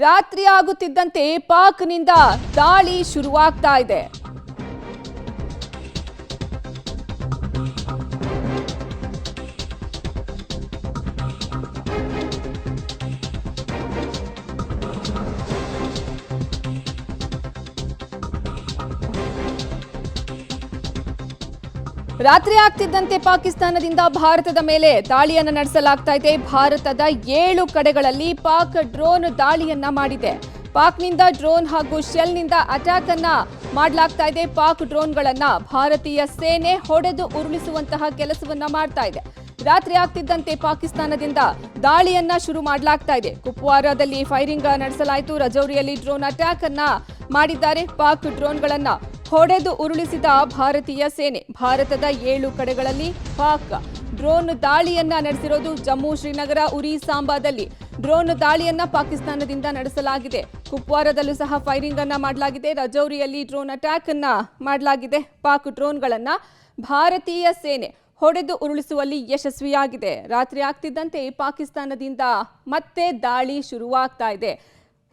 ರಾತ್ರಿ ಆಗುತ್ತಿದ್ದಂತೆ ಪಾಕ್ನಿಂದ ದಾಳಿ ಶುರುವಾಗ್ತಾ ಇದೆ. ರಾತ್ರಿ ಆಗ್ತಿದ್ದಂತೆ ಪಾಕಿಸ್ತಾನದಿಂದ ಭಾರತದ ಮೇಲೆ ದಾಳಿಯನ್ನ ನಡೆಸಲಾಗ್ತಾ ಇದೆ. ಭಾರತದ 7 ಕಡೆಗಳಲ್ಲಿ ಪಾಕ್ ಡ್ರೋನ್ ದಾಳಿಯನ್ನ ಮಾಡಿದೆ. ಪಾಕ್ನಿಂದ ಡ್ರೋನ್ ಹಾಗೂ ಶೆಲ್ನಿಂದ ಅಟ್ಯಾಕ್ ಅನ್ನ ಮಾಡಲಾಗ್ತಾ ಇದೆ. ಪಾಕ್ ಡ್ರೋನ್ಗಳನ್ನ ಭಾರತೀಯ ಸೇನೆ ಹೊಡೆದು ಉರುಳಿಸುವಂತಹ ಕೆಲಸವನ್ನ ಮಾಡ್ತಾ ಇದೆ. ರಾತ್ರಿ ಆಗ್ತಿದ್ದಂತೆ ಪಾಕಿಸ್ತಾನದಿಂದ ದಾಳಿಯನ್ನ ಶುರು ಮಾಡಲಾಗ್ತಾ ಇದೆ. ಕುಪ್ವಾರಾದಲ್ಲಿ ಫೈರಿಂಗ್ ನಡೆಸಲಾಯಿತು. ರಜೌರಿಯಲ್ಲಿ ಡ್ರೋನ್ ಅಟ್ಯಾಕ್ ಅನ್ನ ಮಾಡಿದ್ದಾರೆ. ಪಾಕ್ ಡ್ರೋನ್ಗಳನ್ನ ಹೊಡೆದು ಉರುಳಿಸಿದ ಭಾರತೀಯ ಸೇನೆ. ಭಾರತದ 7 ಕಡೆಗಳಲ್ಲಿ ಪಾಕ್ ಡ್ರೋನ್ ದಾಳಿಯನ್ನ ನಡೆಸಿರೋದು. ಜಮ್ಮು, ಶ್ರೀನಗರ, ಉರಿ, ಸಾಂಬಾದಲ್ಲಿ ಡ್ರೋನ್ ದಾಳಿಯನ್ನ ಪಾಕಿಸ್ತಾನದಿಂದ ನಡೆಸಲಾಗಿದೆ. ಕುಪ್ವಾರದಲ್ಲೂ ಸಹ ಫೈರಿಂಗ್ ಅನ್ನ ಮಾಡಲಾಗಿದೆ. ರಜೌರಿಯಲ್ಲಿ ಡ್ರೋನ್ ಅಟ್ಯಾಕ್ ಅನ್ನ ಮಾಡಲಾಗಿದೆ. ಪಾಕ್ ಡ್ರೋನ್ಗಳನ್ನ ಭಾರತೀಯ ಸೇನೆ ಹೊಡೆದು ಉರುಳಿಸುವಲ್ಲಿ ಯಶಸ್ವಿಯಾಗಿದೆ. ರಾತ್ರಿ ಆಗ್ತಿದ್ದಂತೆ ಪಾಕಿಸ್ತಾನದಿಂದ ಮತ್ತೆ ದಾಳಿ ಶುರುವಾಗ್ತಾ ಇದೆ.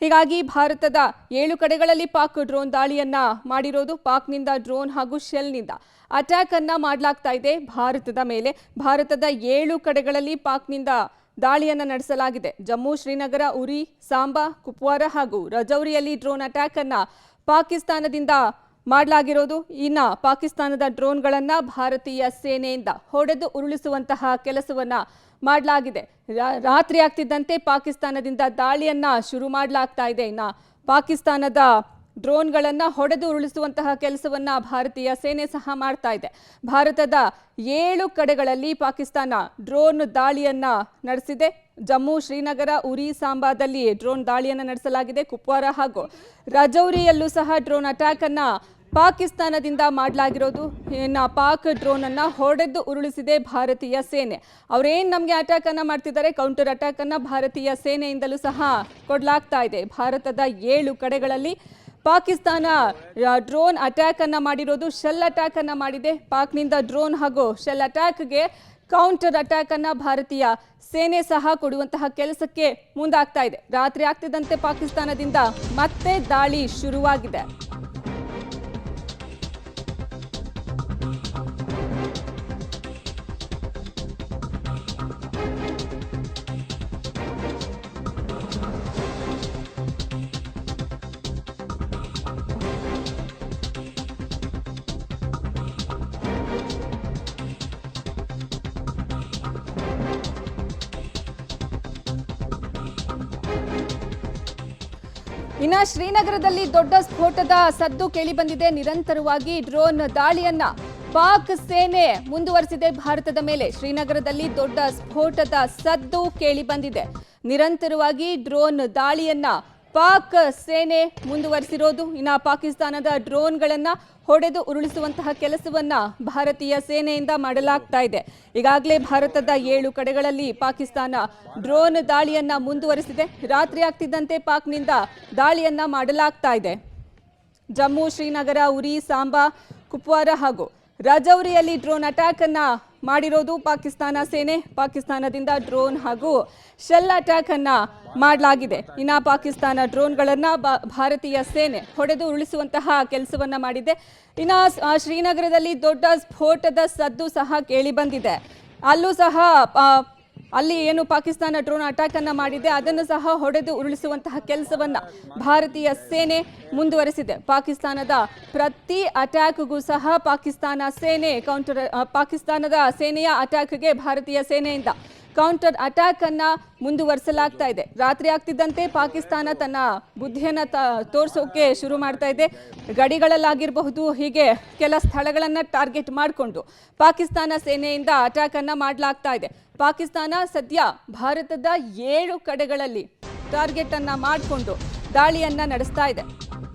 ಹೀಗಾಗಿ ಭಾರತದ 7 ಕಡೆಗಳಲ್ಲಿ ಪಾಕ್ ಡ್ರೋನ್ ದಾಳಿಯನ್ನ ಮಾಡಿರೋದು. ಪಾಕ್ನಿಂದ ಡ್ರೋನ್ ಹಾಗೂ ಶೆಲ್ನಿಂದ ಅಟ್ಯಾಕ್ ಅನ್ನ ಮಾಡಲಾಗ್ತಾ ಇದೆ ಭಾರತದ ಮೇಲೆ. ಭಾರತದ 7 ಕಡೆಗಳಲ್ಲಿ ಪಾಕ್ನಿಂದ ದಾಳಿಯನ್ನ ನಡೆಸಲಾಗಿದೆ. ಜಮ್ಮು, ಶ್ರೀನಗರ, ಉರಿ, ಸಾಂಬಾ, ಕುಪ್ವಾರ ಹಾಗೂ ರಜೌರಿಯಲ್ಲಿ ಡ್ರೋನ್ ಅಟ್ಯಾಕ್ ಅನ್ನ ಪಾಕಿಸ್ತಾನದಿಂದ ಮಾಡಲಾಗಿರೋದು. ಇನ್ನ ಪಾಕಿಸ್ತಾನದ ಡ್ರೋನ್ಗಳನ್ನ ಭಾರತೀಯ ಸೇನೆಯಿಂದ ಹೊಡೆದು ಉರುಳಿಸುವಂತಹ ಕೆಲಸವನ್ನ ಮಾಡಲಾಗಿದೆ. ರಾತ್ರಿ ಆಗ್ತಿದ್ದಂತೆ ಪಾಕಿಸ್ತಾನದಿಂದ ದಾಳಿಯನ್ನ ಶುರು ಮಾಡಲಾಗ್ತಾ ಇದೆ. ಇನ್ನ ಪಾಕಿಸ್ತಾನದ ಡ್ರೋನ್ಗಳನ್ನ ಹೊಡೆದು ಉರುಳಿಸುವಂತಹ ಕೆಲಸವನ್ನ ಭಾರತೀಯ ಸೇನೆ ಸಹ ಮಾಡ್ತಾ ಇದೆ. ಭಾರತದ 7 ಕಡೆಗಳಲ್ಲಿ ಪಾಕಿಸ್ತಾನ ಡ್ರೋನ್ ದಾಳಿಯನ್ನ ನಡೆಸಿದೆ. ಜಮ್ಮು, ಶ್ರೀನಗರ, ಉರಿ, ಸಾಂಬಾದಲ್ಲಿ ಡ್ರೋನ್ ದಾಳಿಯನ್ನ ನಡೆಸಲಾಗಿದೆ. ಕುಪ್ವಾರ ಹಾಗೂ ರಜೌರಿಯಲ್ಲೂ ಸಹ ಡ್ರೋನ್ ಅಟ್ಯಾಕ್ ಅನ್ನ ಪಾಕಿಸ್ತಾನದಿಂದ ಮಾಡಲಾಗಿರೋದು. ಇನ್ನು ಪಾಕ್ ಡ್ರೋನ್ ಅನ್ನ ಹೊಡೆದು ಉರುಳಿಸಿದೆ ಭಾರತೀಯ ಸೇನೆ. ಅವರೇನು ನಮಗೆ ಅಟ್ಯಾಕ್ ಅನ್ನ ಮಾಡ್ತಿದ್ದಾರೆ, ಕೌಂಟರ್ ಅಟ್ಯಾಕ್ ಅನ್ನ ಭಾರತೀಯ ಸೇನೆಯಿಂದಲೂ ಸಹ ಕೊಡಲಾಗ್ತಾ ಇದೆ. ಭಾರತದ 7 ಕಡೆಗಳಲ್ಲಿ ಪಾಕಿಸ್ತಾನ ಡ್ರೋನ್ ಅಟ್ಯಾಕ್ ಅನ್ನ ಮಾಡಿರೋದು. ಶೆಲ್ ಅಟ್ಯಾಕ್ ಅನ್ನ ಮಾಡಿದೆ. ಪಾಕ್ನಿಂದ ಡ್ರೋನ್ ಹಾಗೂ ಶೆಲ್ ಅಟ್ಯಾಕ್ಗೆ ಕೌಂಟರ್ ಅಟ್ಯಾಕ್ ಅನ್ನ ಭಾರತೀಯ ಸೇನೆ ಸಹ ಕೊಡುವಂತಹ ಕೆಲಸಕ್ಕೆ ಮುಂದಾಗ್ತಾ ಇದೆ. ರಾತ್ರಿ ಆಗ್ತಿದ್ದಂತೆ ಪಾಕಿಸ್ತಾನದಿಂದ ಮತ್ತೆ ದಾಳಿ ಶುರುವಾಗಿದೆ. ಇನ್ನು ಶ್ರೀನಗರದಲ್ಲಿ ದೊಡ್ಡ ಸ್ಫೋಟದ ಸದ್ದು ಕೇಳಿಬಂದಿದೆ. ನಿರಂತರವಾಗಿ ಡ್ರೋನ್ ದಾಳಿಯನ್ನ ಪಾಕ್ ಸೇನೆ ಮುಂದುವರೆಸಿದೆ ಭಾರತದ ಮೇಲೆ. ಶ್ರೀನಗರದಲ್ಲಿ ದೊಡ್ಡ ಸ್ಫೋಟದ ಸದ್ದು ಕೇಳಿಬಂದಿದೆ. ನಿರಂತರವಾಗಿ ಡ್ರೋನ್ ದಾಳಿಯನ್ನ ಪಾಕ್ ಸೇನೆ ಮುಂದುವರೆಸಿರೋದು. ಇನ್ನು ಪಾಕಿಸ್ತಾನದ ಡ್ರೋನ್ಗಳನ್ನ ಹೊಡೆದು ಉರುಳಿಸುವಂತಹ ಕೆಲಸವನ್ನ ಭಾರತೀಯ ಸೇನೆಯಿಂದ ಮಾಡಲಾಗ್ತಾ ಇದೆ. ಈಗಾಗಲೇ ಭಾರತದ 7 ಕಡೆಗಳಲ್ಲಿ ಪಾಕಿಸ್ತಾನ ಡ್ರೋನ್ ದಾಳಿಯನ್ನ ಮುಂದುವರೆಸಿದೆ. ರಾತ್ರಿ ಆಗ್ತಿದ್ದಂತೆ ಪಾಕ್ನಿಂದ ದಾಳಿಯನ್ನ ಮಾಡಲಾಗ್ತಾ ಇದೆ. ಜಮ್ಮು, ಶ್ರೀನಗರ, ಉರಿ, ಸಾಂಬಾ, ಕುಪ್ವಾರ ಹಾಗೂ ರಜೌರಿಯಲ್ಲಿ ಡ್ರೋನ್ ಅಟ್ಯಾಕ್ ಅನ್ನ ಮಾಡಿರೋದು ಪಾಕಿಸ್ತಾನ ಸೇನೆ. ಪಾಕಿಸ್ತಾನದಿಂದ ಡ್ರೋನ್ ಹಾಗೂ ಶೆಲ್ ಅಟ್ಯಾಕ್ ಅನ್ನ ಮಾಡಲಾಗಿದೆ. ಇನ್ನು ಪಾಕಿಸ್ತಾನ ಡ್ರೋನ್ಗಳನ್ನ ಭಾರತೀಯ ಸೇನೆ ಹೊಡೆದು ಉರುಳಿಸುವಂತಹ ಕೆಲಸವನ್ನ ಮಾಡಿದೆ. ಇನ್ನು ಶ್ರೀನಗರದಲ್ಲಿ ದೊಡ್ಡ ಸ್ಫೋಟದ ಸದ್ದು ಸಹ ಕೇಳಿ ಬಂದಿದೆ. ಅಲ್ಲೂ ಸಹ ಅಲ್ಲಿ ಏನು ಪಾಕಿಸ್ತಾನ ಡ್ರೋನ್ ಅಟ್ಯಾಕ್ ಅನ್ನ ಮಾಡಿದೆ ಅದನ್ನು ಸಹ ಹೊಡೆದು ಉರುಳಿಸುವಂತಹ ಕೆಲಸವನ್ನ ಭಾರತೀಯ ಸೇನೆ ಮುಂದುವರೆಸಿದೆ. ಪಾಕಿಸ್ತಾನದ ಪ್ರತಿ ಅಟ್ಯಾಕ್ಗೂ ಸಹ ಪಾಕಿಸ್ತಾನದ ಸೇನೆಯ ಅಟ್ಯಾಕ್ಗೆ ಭಾರತೀಯ ಸೇನೆಯಿಂದ ಕೌಂಟರ್ ಅಟ್ಯಾಕ್ ಅನ್ನ ಮುಂದುವರಿಸಲಾಗ್ತಾ ಇದೆ. ರಾತ್ರಿ ಆಗ್ತಿದ್ದಂತೆ ಪಾಕಿಸ್ತಾನ ತನ್ನ ಬುದ್ಧಿಯನ್ನ ತೋರಿಸೋಕೆ ಶುರು ಮಾಡ್ತಾ ಇದೆ. ಗಡಿಗಳಲ್ಲಾಗಿರಬಹುದು, ಹೀಗೆ ಕೆಲ ಸ್ಥಳಗಳನ್ನ ಟಾರ್ಗೆಟ್ ಮಾಡಿಕೊಂಡು ಪಾಕಿಸ್ತಾನ ಸೇನೆಯಿಂದ ಅಟ್ಯಾಕ್ ಅನ್ನ ಮಾಡಲಾಗ್ತಾ ಇದೆ. ಪಾಕಿಸ್ತಾನ ಸದ್ಯ ಭಾರತದ 7 ಕಡೆಗಳಲ್ಲಿ ಟಾರ್ಗೆಟ್ ಅನ್ನ ಮಾಡಿಕೊಂಡು ದಾಳಿಯನ್ನ ನಡೆಸ್ತಾ ಇದೆ.